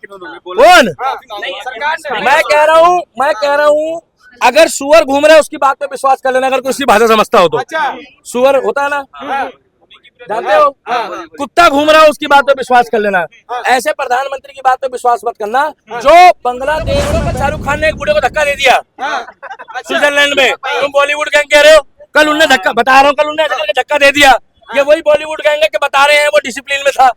कौन? मैं कह रहा हूँ अगर सुअर घूम रहा है उसकी बात पे विश्वास कर लेना, अगर कोई उसकी भाषा समझता हो तो। सुअर होता है ना, जानते हो? कुत्ता घूम रहा है उसकी बात पे विश्वास कर लेना। ऐसे प्रधानमंत्री की बात पे विश्वास मत करना। जो बांग्लादेश में शाहरुख खान ने एक बूढ़े को धक्का दे दिया स्विट्जरलैंड में, तुम बॉलीवुड गैंग कह रहे हो। कल उनने धक्का, बता रहा हूँ, कल उनने धक्का दे दिया। ये वही बॉलीवुड गैंग है कि बता रहे हैं वो डिसिप्लिन में था।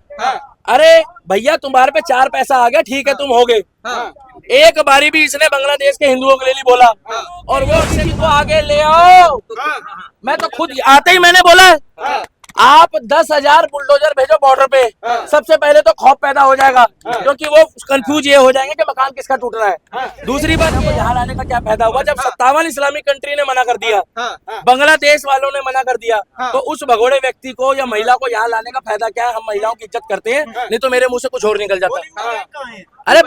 अरे भैया तुम्हारे पे 4 पैसा आ गया, ठीक है तुम हो गए। एक बारी भी इसने बांग्लादेश के हिंदुओं के लिए नहीं बोला, और वो को आगे ले आओ। मैं तो खुद आते ही मैंने बोला आप 10,000 बुलडोजर भेजो बॉर्डर पे, सबसे पहले तो खौफ पैदा हो जाएगा, क्योंकि वो कंफ्यूज ये हो जाएंगे कि मकान किसका टूट रहा है। दूसरी बात, हमको यहाँ लाने का क्या फायदा हुआ जब 57 इस्लामिक कंट्री ने मना कर दिया, बांग्लादेश वालों ने मना कर दिया, तो उस भगोड़े व्यक्ति को या महिला को यहाँ लाने का फायदा क्या है? हम महिलाओं की इज्जत करते हैं, नहीं तो मेरे मुंह से कुछ और निकल जाता। अरे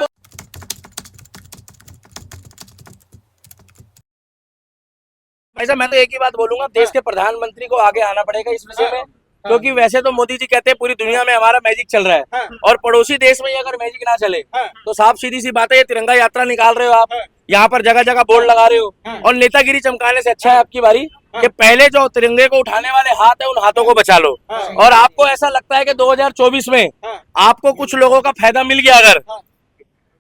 भाई साहब, मैं तो एक ही बात बोलूंगा, देश के प्रधानमंत्री को आगे आना पड़ेगा इस विषय में, क्योंकि वैसे तो मोदी जी कहते हैं पूरी दुनिया में हमारा मैजिक चल रहा है, और पड़ोसी देश में अगर मैजिक ना चले तो साफ सीधी सी बात है, ये तिरंगा यात्रा निकाल रहे हो आप, यहाँ पर जगह जगह बोर्ड लगा रहे हो, और नेतागिरी चमकाने से अच्छा है आपकी बारी कि पहले जो तिरंगे को उठाने वाले हाथ है उन हाथों को बचा लो। और आपको ऐसा लगता है कि 2024 में आपको कुछ लोगों का फायदा मिल गया,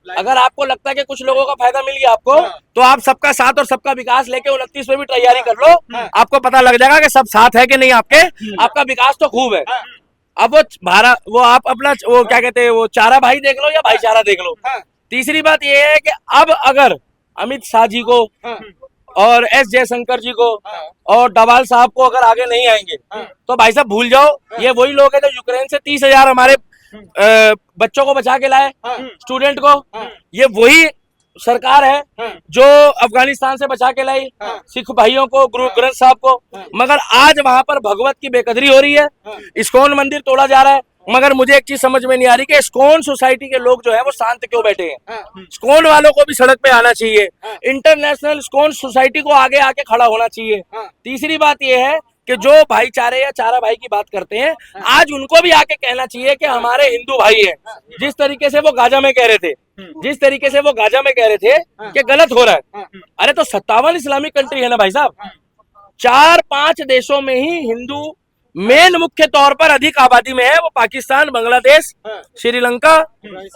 अगर आपको लगता है कि कुछ लोगों का फायदा मिल गया आपको, तो आप सबका साथ और सबका विकास लेके 29 में भी तैयारी कर लो, आपको पता लग जाएगा कि सब साथ है कि नहीं आपके, आपका विकास तो खूब है। अब वो आप अपना वो क्या कहते हैं, वो चारा भाई देख लो या भाईचारा देख लो। तीसरी बात ये है कि अब अगर अमित शाह जी को और एस जयशंकर जी को और डवाल साहब को अगर आगे नहीं आएंगे तो भाई साहब भूल जाओ, ये वही लोग हैं जो यूक्रेन से 30,000 हमारे बच्चों को बचा के लाए, स्टूडेंट को। ये वही सरकार है जो अफगानिस्तान से बचा के लाई सिख भाइयों को, गुरु ग्रंथ साहब को। मगर आज वहां पर भगवत की बेकदरी हो रही है, इस्कॉन मंदिर तोड़ा जा रहा है। मगर मुझे एक चीज समझ में नहीं आ रही कि इस्कॉन सोसाइटी के लोग जो है वो शांत क्यों बैठे हैं। इस्कॉन वालों को भी सड़क पे आना चाहिए, इंटरनेशनल इस्कॉन सोसाइटी को आगे आके खड़ा होना चाहिए। तीसरी बात ये है कि जो भाईचारे या चारा भाई की बात करते हैं, आज उनको भी आके कहना चाहिए कि हमारे हिंदू भाई हैं। जिस तरीके से वो गाजा में कह रहे थे, कि गलत हो रहा है, अरे तो 57 इस्लामिक कंट्री है ना भाई साहब, 4-5 देशों में ही हिंदू मेन मुख्य तौर पर अधिक आबादी में है, वो पाकिस्तान, बांग्लादेश, श्रीलंका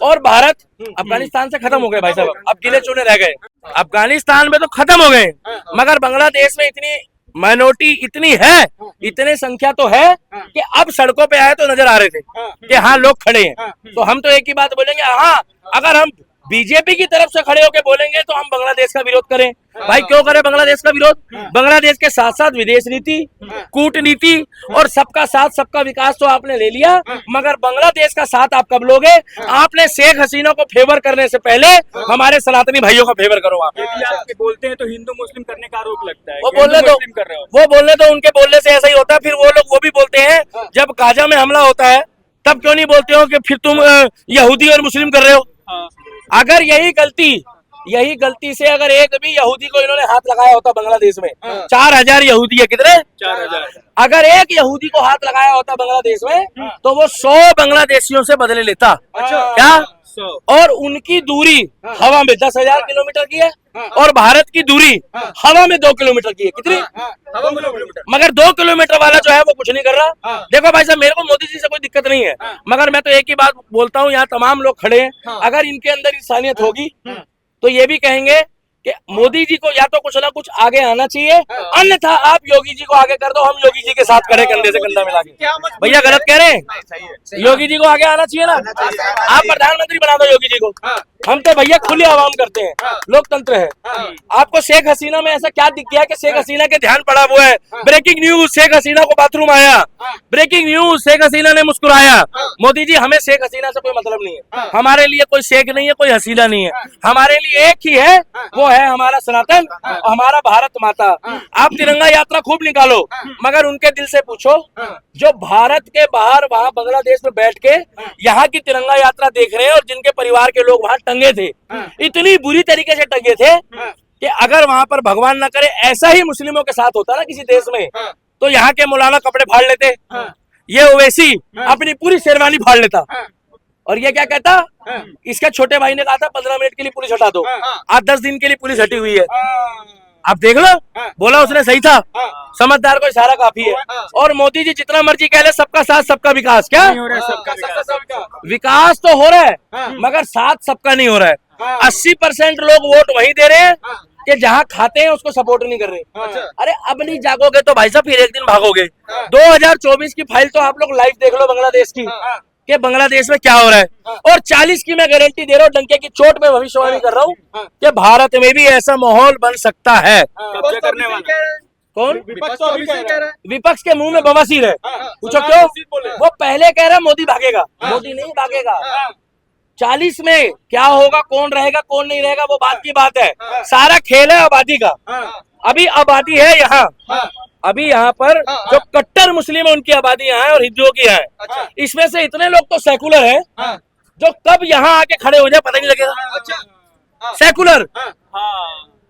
और भारत। अफगानिस्तान से खत्म हो गए भाई साहब, अब गिले चुने रह गए। अफगानिस्तान में तो खत्म हो गए, मगर बांग्लादेश में इतनी माइनॉरिटी इतनी है, इतने संख्या तो है कि अब सड़कों पे आए तो नजर आ रहे थे कि हाँ लोग खड़े हैं। तो हम तो एक ही बात बोलेंगे, हाँ अगर हम बीजेपी की तरफ से खड़े होकर बोलेंगे तो हम बांग्लादेश का विरोध करें। भाई क्यों करें बांग्लादेश का विरोध? बांग्लादेश के साथ साथ विदेश नीति, कूटनीति और सबका साथ सबका विकास तो आपने ले लिया, मगर बांग्लादेश का साथ आप कब लोगे? आपने शेख हसीना को फेवर करने से पहले हमारे सनातनी भाइयों का फेवर करो। आप यदि बोलते हैं तो हिंदू मुस्लिम करने का आरोप लगता है। वो बोलने दो, उनके बोलने से ऐसा ही होता है। फिर वो लोग वो भी बोलते हैं जब गाजा में हमला होता है तब क्यों नहीं बोलते हो कि फिर तुम यहूदी और मुस्लिम कर रहे हो। अगर यही गलती से अगर एक भी यहूदी को इन्होंने हाथ लगाया होता बांग्लादेश में, 4,000 यहूदी है, कितने? 4,000। अगर एक यहूदी को हाथ लगाया होता बांग्लादेश में तो वो 100 बांग्लादेशियों से बदले लेता। क्या? और उनकी दूरी हवा में 10,000 किलोमीटर की है और भारत की दूरी हवा में 2 किलोमीटर की है। कितनी? हवा में 2 किलोमीटर। मगर 2 किलोमीटर वाला जो है वो कुछ नहीं कर रहा। देखो भाई साहब, मेरे को मोदी जी से कोई दिक्कत नहीं है, मगर मैं तो एक ही बात बोलता हूँ, यहाँ तमाम लोग खड़े हैं, अगर इनके अंदर इंसानियत होगी तो ये भी कहेंगे कि मोदी जी को या तो कुछ ना कुछ आगे आना चाहिए, अन्यथा आप योगी जी को आगे कर दो, हम योगी जी के साथ खड़े कंधे से कंधा मिला के। भैया गलत कह रहे हैं? योगी जी को आगे आना चाहिए ना, आप प्रधानमंत्री बना दो योगी जी को। हम तो भैया खुले आवाम करते हैं, लोकतंत्र है। आपको शेख हसीना में ऐसा क्या दिख गया कि शेख हसीना के ध्यान पड़ा हुआ है? ब्रेकिंग न्यूज, शेख हसीना को बाथरूम आया, ब्रेकिंग न्यूज, शेख हसीना ने मुस्कुराया। मोदी जी, हमें शेख हसीना से कोई मतलब नहीं है, हमारे लिए कोई शेख नहीं है, कोई हसीना नहीं है, हमारे लिए एक ही है, वो है हमारा सनातन, हमारा भारत माता। आप तिरंगा यात्रा खूब निकालो, मगर उनके दिल से पूछो जो भारत के बाहर वहां बांग्लादेश में बैठ के यहाँ की तिरंगा यात्रा देख रहे हैं और जिनके परिवार के लोग वहां टंगे थे, इतनी बुरी तरीके से टंगे थे कि अगर वहां पर भगवान न करे ऐसा ही मुस्लिमों के साथ होता ना किसी देश में, तो यहाँ के मौलाना कपड़े फाड़ लेते, ये ओवैसी अपनी पूरी शेरवानी फाड़ लेता और ये क्या कहता, इसके छोटे भाई ने कहा था 15 मिनट के लिए पुलिस हटा दो, आज 10 दिन के लिए पुलिस हटी हुई है। आप देख लो, बोला उसने सही था, समझदार को इशारा काफी है। और मोदी जी जितना मर्जी कह ले सबका साथ सबका विकास, क्या विकास तो हो रहा है मगर साथ सबका नहीं हो रहा है। 80% लोग वोट वही दे रहे हैं कि जहाँ खाते हैं उसको सपोर्ट नहीं कर रहे। अरे अब नहीं जागोगे तो भाई साहब फिर एक दिन भागोगे। 2024 की फाइल तो आप लोग लाइव देख लो बांग्लादेश की, कि बांग्लादेश में क्या हो रहा है। और 40 की मैं गारंटी दे रहा हूँ, डंके की चोट में भविष्यवाणी कर रहा हूँ कि भारत में भी ऐसा माहौल बन सकता है। कब्जा करने वाला कौन? विपक्ष तो अभी से कह रहा है। विपक्ष के मुंह में बवासीर है। पूछो क्यों? वो पहले कह रहा है मोदी भागेगा, मोदी नहीं भागेगा। 40 में क्या होगा, कौन रहेगा कौन नहीं रहेगा, वो बात की बात है। सारा खेल है आबादी का। अभी आबादी है यहाँ, अभी यहाँ पर जो कट्टर मुस्लिम है उनकी आबादी यहाँ है और हिंदुओं की यहाँ है। इसमें से इतने लोग तो सेकुलर हैं जो कब यहाँ आके खड़े हो जाए पता नहीं लगेगा। सेकुलर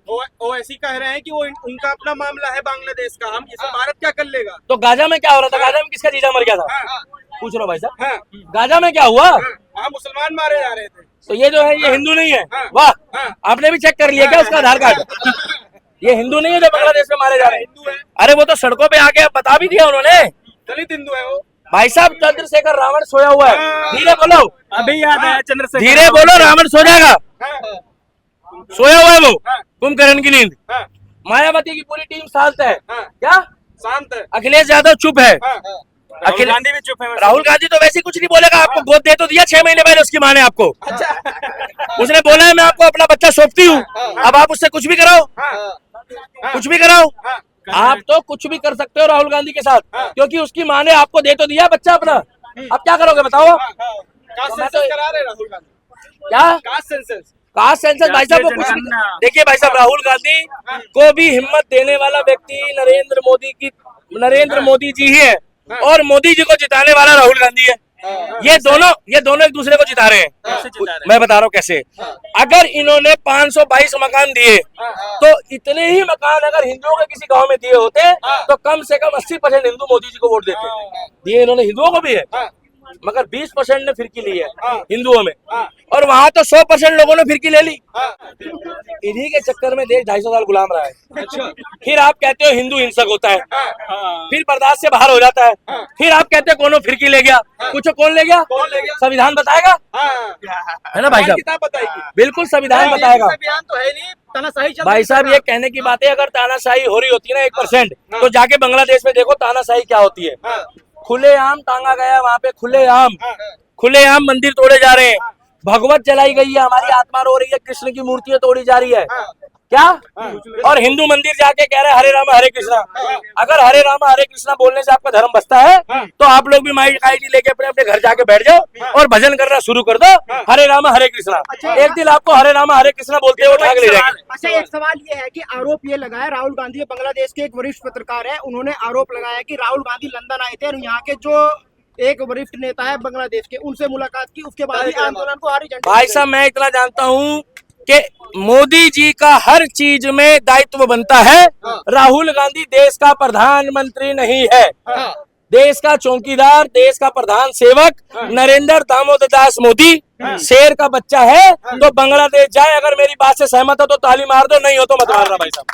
ओवैसी कह रहे हैं कि वो उनका अपना मामला है बांग्लादेश का, हम इसे भारत क्या कर लेगा। तो गाजा में क्या हो रहा था? गाजा में किसका जीजा मर गया था? पूछ रहा भाई साहब, गाजा में क्या हुआ? वहाँ मुसलमान मारे जा रहे थे। तो ये जो है ये हिंदू नहीं है? वाह, आपने भी चेक कर लिया क्या उसका आधार कार्ड? ये हिंदू नहीं है जो बांग्लादेश में मारे जा रहे हैं। अरे वो तो सड़कों पे आके बता भी दिया उन्होंने, दलित हिंदू है वो। भाई साहब चंद्रशेखर रावण सोया हुआ है, धीरे बोलो, अभी याद आया चंद्रशेखर, धीरे बोलो, रावण सो जाएगा, सोया हुआ है वो, कुंभकर्ण की नींद। मायावती की पूरी टीम शांत है, क्या शांत है। अखिलेश यादव चुप है, राहुल गांधी भी चुप है। राहुल गांधी तो वैसे कुछ नहीं बोलेगा, आपको गोद दे तो दिया 6 महीने पहले उसकी माँ ने आपको। उसने बोला है मैं आपको अपना बच्चा सौंपती हूँ, अब आप उससे कुछ भी कराओ, कुछ भी कराओ। आप तो कुछ भी कर सकते हो राहुल गांधी के साथ, क्योंकि उसकी माँ ने आपको दे तो दिया बच्चा अपना। अब क्या करोगे बताओ? कास्ट सेंसस करा रहे राहुल गांधी। क्या कास्ट सेंसस? कास्ट सेंसस भाई साहब वो कुछ भी। देखिए भाई साहब, राहुल गांधी को भी हिम्मत देने वाला व्यक्ति नरेंद्र मोदी जी ही है, और मोदी जी को जिताने वाला राहुल गांधी है। ये दोनों एक दूसरे को जिता रहे हैं। मैं बता रहा हूँ कैसे। अगर इन्होंने 522 मकान दिए तो इतने ही मकान अगर हिंदुओं के किसी गांव में दिए होते तो कम से कम 80% हिंदू मोदी जी को वोट देते। दिए इन्होंने हिंदुओं को भी है, मगर 20% ने फिरकी ली है हिंदुओं में, और वहां तो 100% लोगों ने फिरकी ले ली। इन्हीं के चक्कर में देश 250 साल गुलाम रहा है। फिर आप कहते हो हिंदू हिंसक होता है, फिर बर्दाश्त से बाहर हो जाता है, फिर आप कहते हो कौन फिरकी ले गया। पूछो कौन ले गया? संविधान बताएगा, है ना भाई साहब? किताब बताएगी, बिल्कुल संविधान बताएगा। संविधान तो है नहीं, तानाशाही चल रही है। भाई साहब ये कहने की बात है, अगर तानाशाही हो रही होती ना 1% तो जाके बांग्लादेश में देखो तानाशाही क्या होती है। खुलेआम टांगा गया वहाँ पे, खुलेआम मंदिर तोड़े जा रहे हैं, भगवत जलाई गई है, हमारी आत्मा रो रही है, कृष्ण की मूर्तियां तोड़ी जा रही है, क्या? और हिंदू मंदिर जाके कह रहे हैं हरे राम हरे कृष्णा। अगर हरे राम हरे कृष्णा बोलने से आपका धर्म बचता है तो आप लोग भी माइक आईडी लेके अपने अपने घर जाके बैठ जाओ और भजन करना शुरू कर दो, हरे राम हरे कृष्णा। एक दिन आपको हरे राम हरे कृष्णा बोलते हुए उठा के ले जाएंगे। अच्छा, एक सवाल ये है कि आरोप ये लगाया राहुल गांधी, बांग्लादेश के एक वरिष्ठ पत्रकार है, उन्होंने आरोप लगाया कि राहुल गांधी लंदन आए थे और यहाँ के जो एक वरिष्ठ नेता है बांग्लादेश के, उनसे मुलाकात की, उसके बाद ही आंदोलन को हरी झंडी। भाई साहब मैं इतना जानता हूँ कि मोदी जी का हर चीज में दायित्व बनता है। राहुल गांधी देश का प्रधानमंत्री नहीं है, देश का चौकीदार, देश का प्रधान सेवक नरेंद्र दामोदर दास मोदी शेर का बच्चा है। तो बांग्लादेश जाए, अगर मेरी बात से सहमत हो तो ताली मार दो, नहीं हो तो मत मारना भाई साहब।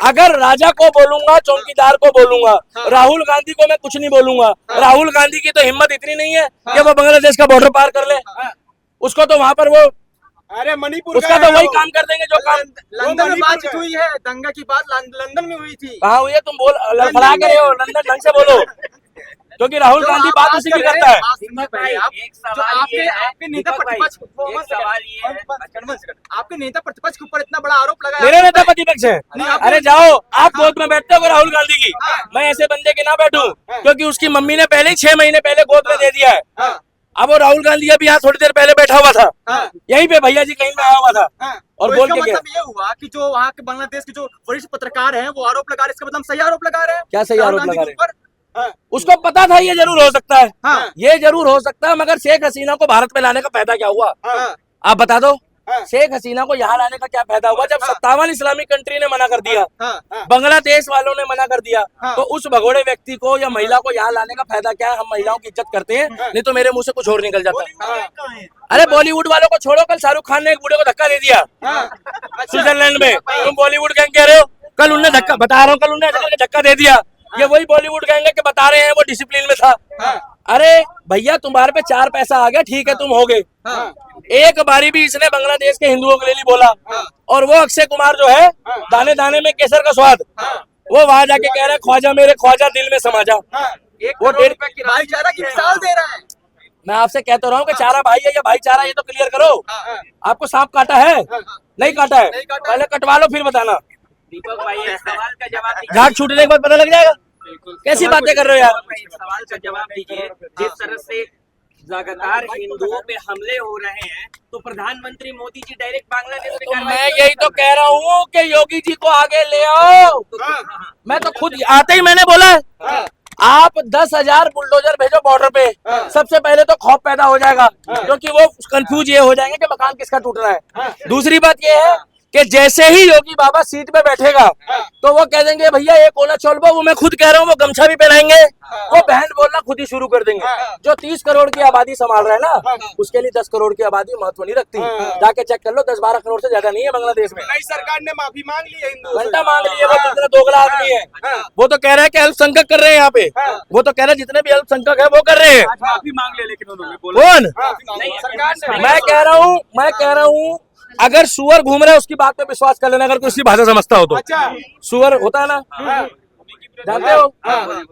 अगर राजा को बोलूंगा, चौकीदार को बोलूंगा, राहुल गांधी को मैं कुछ नहीं बोलूंगा। राहुल गांधी की तो हिम्मत इतनी नहीं है कि वो बांग्लादेश का बॉर्डर पार कर ले। उसको तो वहां पर वो, अरे मणिपुर उसका तो वही काम कर देंगे जो काम लंदन में बात हुई है, दंगा की बात लंदन में हुई थी। कहाँ हुई है? तुम बोल लड़खड़ा के रहे हो, लंदन ढंग से बोलो, क्योंकि राहुल गांधी बात उसी की करता है। आपके नेता प्रतिपक्ष आपके नेता प्रतिपक्ष के ऊपर इतना बड़ा आरोप लगा। मेरे नेता प्रतिपक्ष है? अरे जाओ, आप गोद में बैठते हो राहुल गांधी की, मैं ऐसे बंदे के ना बैठूं, क्योंकि उसकी मम्मी ने पहले ही 6 महीने पहले गोद में दे दिया है। अब वो राहुल गांधी अभी यहाँ थोड़ी देर पहले बैठा हुआ था, यहीं पे भैया जी कहीं पे आया हुआ था, और बोल के मतलब ये हुआ कि जो वहाँ के बांग्लादेश के जो वरिष्ठ पत्रकार हैं वो आरोप लगा रहे हैं, इसका मतलब सही आरोप लगा रहे हैं। क्या सही आरोप लगा रहे हैं? उसको पता था ये जरूर हो सकता है, ये जरूर हो सकता है, मगर शेख हसीना को भारत में लाने का फायदा क्या हुआ? आप बता दो। शेख हसीना को यहाँ लाने का क्या फायदा हुआ जब 57 इस्लामिक कंट्री ने मना कर दिया, हाँ। बांग्लादेश वालों ने मना कर दिया, हाँ। तो उस भगोड़े व्यक्ति को या महिला को यहाँ लाने का फायदा क्या है? हम महिलाओं की इज्जत करते हैं, नहीं तो मेरे मुंह से कुछ और निकल जाता। अरे बॉलीवुड वालों को छोड़ो, कल शाहरुख खान ने एक बूढ़े को धक्का दे दिया स्विट्जरलैंड में, तुम बॉलीवुड गैंग कह रहे हो? कल उनने धक्का, बता रहा हूँ, कल उनने धक्का दे दिया। ये वही बॉलीवुड गैंग है कि बता रहे हैं वो डिसिप्लिन में था। अरे भैया तुम्हारे पे 4 पैसा आ गया, ठीक है तुम हो गए। एक बारी भी इसने बांग्लादेश के हिंदुओं के लिए नहीं बोला। और वो अक्षय कुमार जो है, दाने दाने में केसर का स्वाद, वो वहां जाके कह रहा है ख्वाजा मेरे ख्वाजा दिल में समा जा। वो 1.5 भाईचारा की मिसाल दे रहा है। मैं आपसे कहता रहा हूँ कि चारा भाई है या भाईचारा, ये तो क्लियर करो। आपको सांप काटा है? नहीं काटा है? पहले कटवा लो फिर बताना। दीपक भाई एक सवाल का जवाब दीजिए। झाग छूटने के बाद पता लग जाएगा। कैसी बातें कर रहे हो यार? इस सवाल का जवाब दीजिए। जिस तरह से लगातार हिंदुओं पे हमले हो रहे हैं, तो प्रधानमंत्री मोदी जी डायरेक्ट बांग्लादेश में तो मैं यही तो कह रहा हूँ कि योगी जी को आगे ले आओ। मैं तो खुद आते ही मैंने बोला है, आप 10,000 बुलडोजर भेजो बॉर्डर पे, सबसे पहले तो खौफ पैदा हो जाएगा, क्योंकि वो कंफ्यूज ये हो जाएंगे कि मकान किसका टूट रहा है। दूसरी बात ये है कि जैसे ही योगी बाबा सीट पे बैठेगा तो वो कह देंगे भैया ये कोना चौलबा, वो मैं खुद कह रहा हूँ, वो गमछा भी पहनाएंगे, वो बहन बोलना खुद ही शुरू कर देंगे। जो 30 करोड़ की आबादी संभाल रहा है ना, उसके लिए 10 करोड़ की आबादी महत्व नहीं रखती। जाके चेक कर लो, 10-12 करोड़ से ज्यादा नहीं है बांग्लादेश में। नई सरकार ने माफी मांग ली है हिंदुओं से। घंटा मांग लिए, वो जितने दोगला आदमी है, वो तो कह रहा है कि अल्पसंख्यक कर रहे हैं यहाँ पे, वो तो कह रहा है जितने भी अल्पसंख्यक है वो कर रहे हैं। माफी मांग ले, लेकिन उन्होंने बोला कौन? सरकार ने मैं कह रहा हूँ अगर सुअर घूम रहा है उसकी बात पे विश्वास कर लेना, अगर कोई उसकी भाषा समझता हो तो। अच्छा। सुअर होता है ना, जानते हो?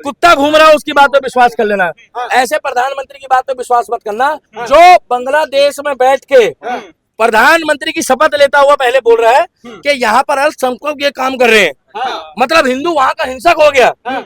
कुत्ता घूम रहा है उसकी बात पे विश्वास कर लेना। ऐसे प्रधानमंत्री की बात पे विश्वास मत करना, जो बांग्लादेश में बैठ के प्रधानमंत्री की शपथ लेता हुआ पहले बोल रहा है कि यहाँ पर अल्पसंख्यक ये काम कर रहे हैं, मतलब हिंदू वहाँ का हिंसक हो गया।